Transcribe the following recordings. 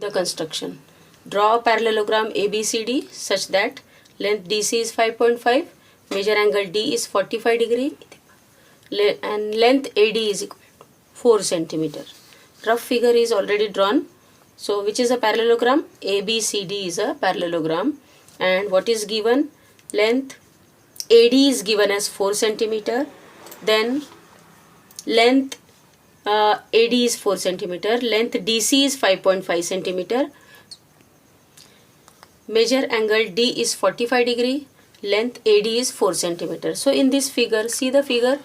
The construction. Draw a parallelogram ABCD such that length DC is 5.5, measure angle D is 45 degree and length AD is equal to 4 centimeter. Rough figure is already drawn. So which is a parallelogram? ABCD is a parallelogram, and what is given? Length AD is given as 4 centimeter, then length AD is 4 centimeter, length DC is 5.5 centimeter, measure angle D is 45 degree, length AD is 4 centimeter. So in this figure, see the figure,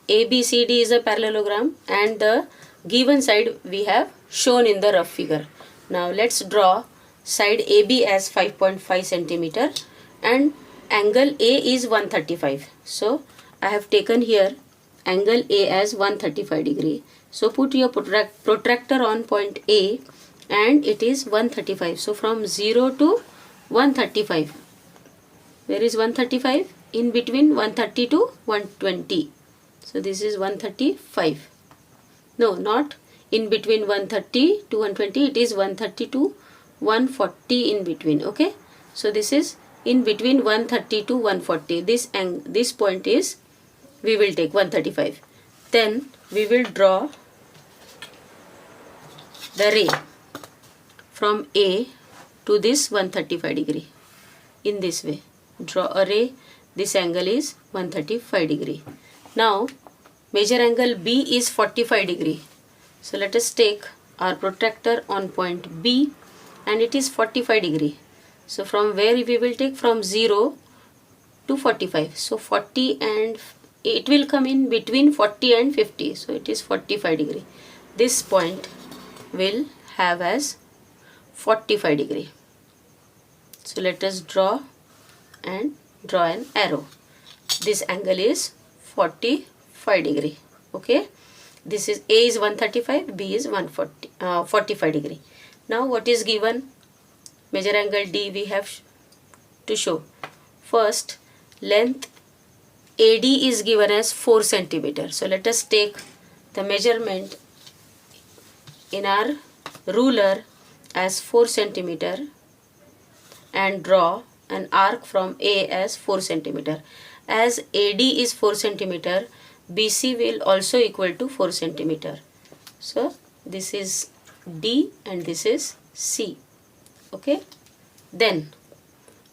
ABCD is a parallelogram and the given side we have shown in the rough figure. Now let's draw side AB as 5.5 centimeter and angle A is 135. So I have taken here angle A as 135 degree. So put your protractor on point A and it is 135. So from 0 to 135. Where is 135? In between 130 to 120. So this is 135. No, not in between 130 to 120. It is 130 to 140 in between. Okay. So this is in between 130 to 140. This point is, we will take 135. Then we will draw the ray from A to this 135 degree. In this way, draw a ray. This angle is 135 degree. Now measure angle B is 45 degree. So let us take our protractor on point B and it is 45 degree. So from where we will take? From 0 to 45. So 40 and it will come in between 40 and 50. So it is 45 degree. This point will have as 45 degree. So let us draw an arrow. This angle is 45 degree. Okay. This is A is 135, B is 45 degree. Now what is given? Measure angle D we have to show. First, length AD is given as 4 centimeter. So let us take the measurement in our ruler as 4 centimeter and draw an arc from A as 4 centimeter. As AD is 4 centimeter, BC will also equal to 4 centimeter. So this is D and this is C. Okay. Then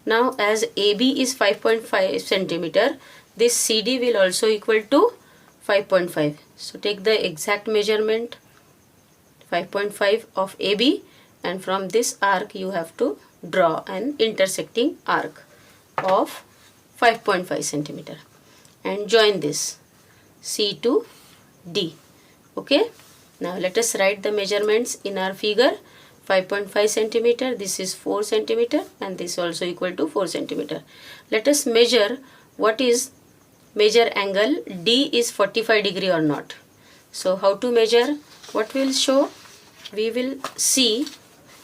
now as AB is 5.5 centimeter, this CD will also equal to 5.5. So take the exact measurement 5.5 of AB, and from this arc you have to draw an intersecting arc of 5.5 centimeter and join this C to D. Okay. Now let us write the measurements in our figure. 5.5 centimeter, this is 4 centimeter and this also equal to 4 centimeter. Let us measure what is measure angle D is 45 degree or not. So how to measure? What will show? We will see,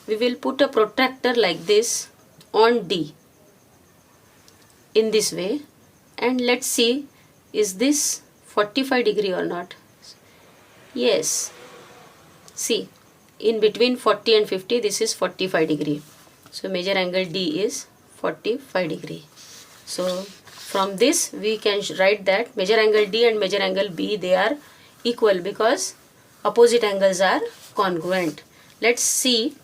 we will put a protractor like this on D in this way and let's see, is this 45 degree or not? Yes. See, in between 40 and 50, this is 45 degree. So measure angle D is 45 degree. So from this we can write that measure angle D and measure angle B, they are equal because opposite angles are congruent. Let us see,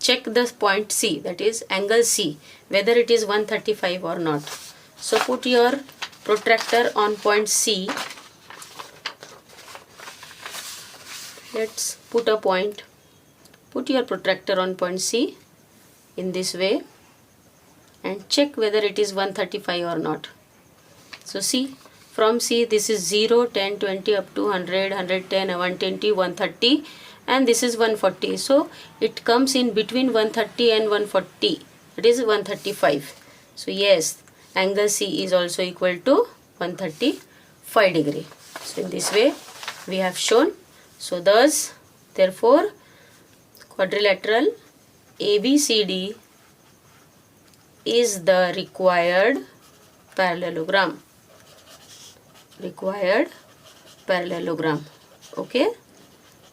check the point C, that is angle C, whether it is 135 or not. So put your protractor on point C. Let's put a point. Put your protractor on point C in this way and check whether it is 135 or not. So see, from C this is 0, 10, 20 up to 100, 110, 120, 130 and this is 140. So it comes in between 130 and 140. It is 135. So yes, angle C is also equal to 135 degree. So in this way we have shown. So thus, therefore, quadrilateral ABCD is the required parallelogram. Okay,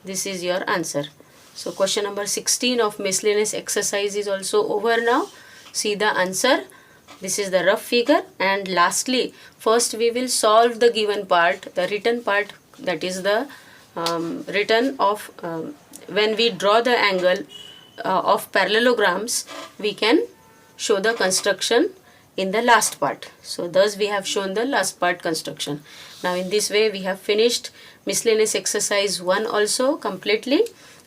this is your answer. So question number 16 of miscellaneous exercise is also over now. See the answer. This is the rough figure, and lastly first we will solve the given part, the written part, that is the written of when we draw the angle of parallelograms, we can show the construction in the last part. So thus we have shown the last part construction. Now in this way we have finished miscellaneous exercise 1 also completely,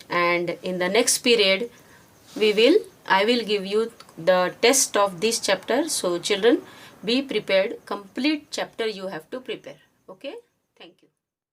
and in the next period I will give you the test of this chapter. So children, be prepared. Complete chapter you have to prepare. Okay, thank you.